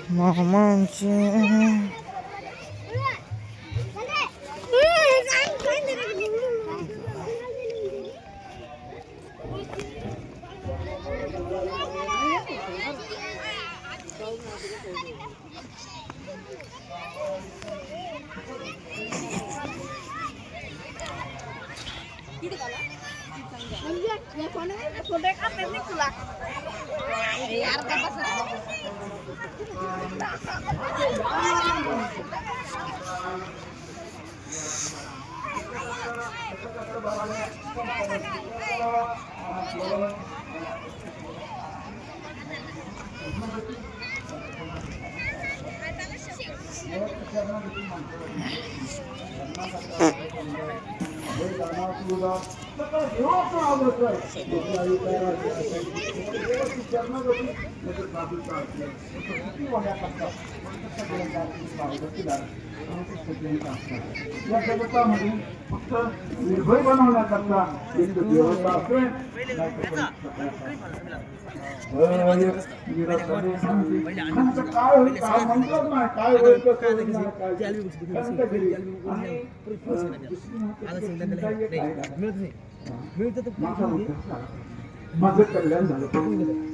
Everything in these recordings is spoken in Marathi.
मामांची या जगतामध्ये फक्त निर्भय बनवण्याकरता एक देवता असेल काय होईल काय म्हणतात नाही काय होईल माझं कल्याण झालं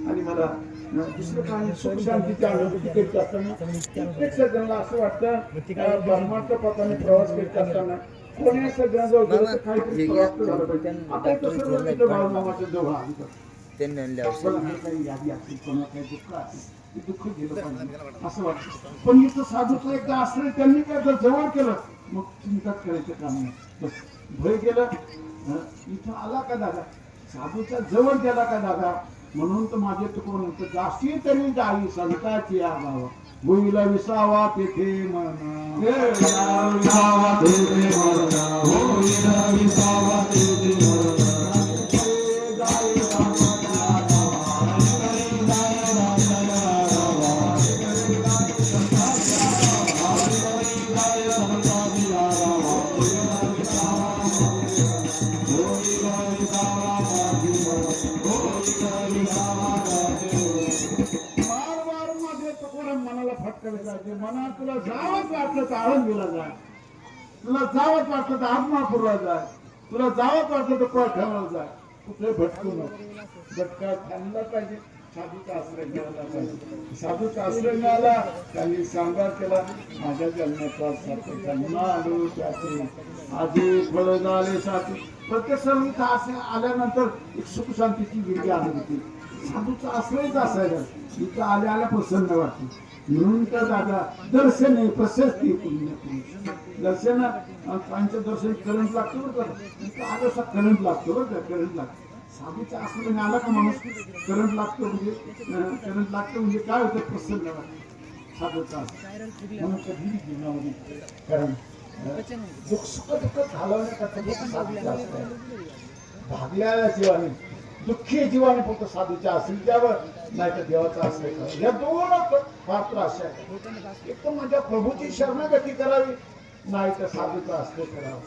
आणि मला दुसरं काही सुख शांतीची अनुभूती करीत असताना प्रत्येक सगळ्यांना असं वाटतं परमार्थ पथाने प्रवास करीत असताना कोणी सगळ्यांजवळ गेलं तर काहीतरी प्राप्त झालं पाहिजे. आता कसं भावनामाचं दोघं आणतात काही यादी असेल कोणा काही दुःख असेल ते दुःख गेलं पाहिजे असं वाटतं. पण इथं साधूचं एकदा आश्रय त्यांनी काय जर जवळ केलं मग चिंताच करायचं काम नाही. बस भय गेलं इथं आला का दादा साधूच्या जवळ गेला का दादा म्हणून तर माझे तुकोर म्हणतो जास्ती तरी जाई संताची आगावा होईल विसावा तेथे मना तुला जावंच वाटलं तर आळंदीला जाय तुला जावंच वाटलं तर आत्मापूरला जाय तुला जावंच वाटलं तर पळठ्याला जाय कुठे भटकू नको भटका थांबला पाहिजे साधूचा आश्रय मिळाला पाहिजे साधूचा आश्रय मिळाला त्यांनी सांगार केला माझ्या जन्माचा जन्म आलो त्याचे आधी फळ झाले साथी प्रत्येक इथं असे आल्यानंतर एक सुख शांतीची वेगळी अनुभूती साधूचा आश्रयच असायला इथं आल्या प्रसन्न वाटते म्हणून तर दादा दर्शन आहे प्रशस्ती दर्शन त्यांचं दर्शन करंट लागतो बरं का आजसा करंट लागतो बरं का करंट लागतो साधूच्या आश्रयाने आला का माणूस करंट लागतो म्हणजे काय होतं प्रसन्न वाटतं साधूचा आश्रय म्हणून कधी जीवनामध्ये कारण दुःख सुख दुःख घालवण्याकरता भागलेल्या जीवाने दुःखी जीवाने फक्त साधूच्या आश्रयावर नाही तर देवाचा आश्रय करावा या दोन फार त्रास आहे एक तर माझ्या प्रभूची शरणागती करावी नाही तर साधूचा आश्रय करावा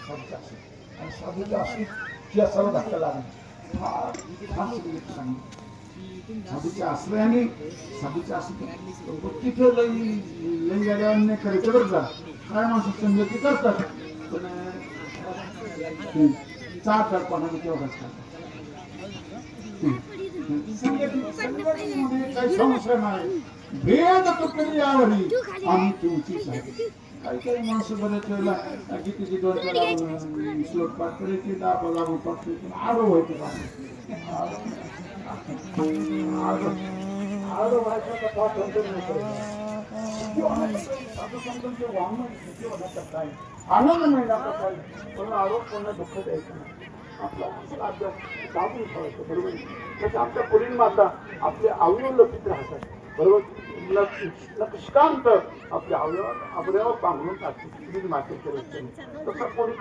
साधूचा आश्रय आणि साधूचा आश्रय सर्व धक्का लागणे साधूच्या आश्रयाने साधूच्या आश्रय तिथे लई गाड्यांनी करायचं बरं जा काय माणसं संगती करतात पण चार पाण्याने तेवढाच करतात काही समस्या नाही भेद तो कधी यावरी आम्ही तुमचीच आहे काही काही माणसं बरेच वेळेला किती दोन श्लोक पाठ करायची दाबाला पाठ करायची आडो व्हायचं आडो व्हायचा पाठ आनंद मिळणार पण आरोप कोणा दुःख द्यायचं नाही आपला अभ्यास दाबून ठेवायचं बरोबर त्याच्या आमच्या पुरील माता आपले अवयव लपित राहतात बरोबर नक्षकांत आपल्या अवयवावर बांधून टाकते पुरील मातेच्या रस्त्याने तसं कोणी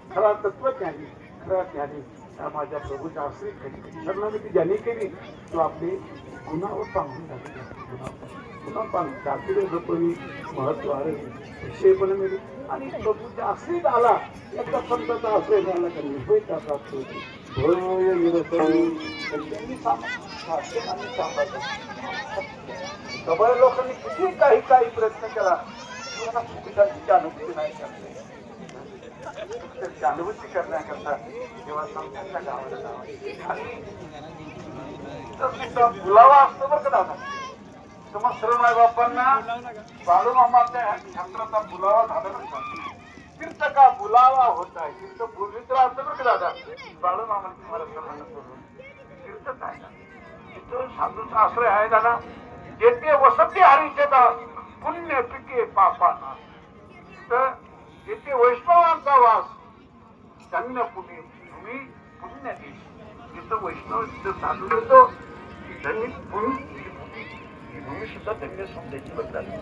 खरा तत्वज्ञानी खरा ज्ञानी माझ्या प्रभूच्या आश्रित शरणागती ज्याने केली तो आपले गुणावर बांधून टाकते पुन्हा टाकले जपणी महत्व आहे विषयपणे मिळेल आणि प्रभूच्या आश्रित आला एकदा संताचा आश्रय मिळाला का निर्भय त्या प्राप्त होती भय निरसनी त्यांनी सांभाळलं सगळ्या लोकांनी किती काही प्रयत्न केला त्यांना सुखशांतीची अनुभूती नाही करते. सुखशांतीची अनुभूती करण्याकरता जेव्हा समजायला गावाला बुलावा असतो बरं का दादा. समस्त्र माय बापांना बाळूमामाच्या छत्राचा बुलावा झाला नसता. तीर्थ का बुलावा होता है तीर्थ पवित्र असतं बरं का दादा. बाळूमामांची मला सर्वांना सोडून तीर्थच आहे ना. तिथं साधूचा आश्रय आहे दादा. जेथे वसती हरीचे दास पुण्य पिके पापाना. तर जेथे वैष्णवांचा वास धन्य पुण्य भूमी पुण्य देश. जिथं वैष्णव जिथं साधू येतो त्यांनी पुण्य ही भूमी सुद्धा धन्य समजायची बदलाली.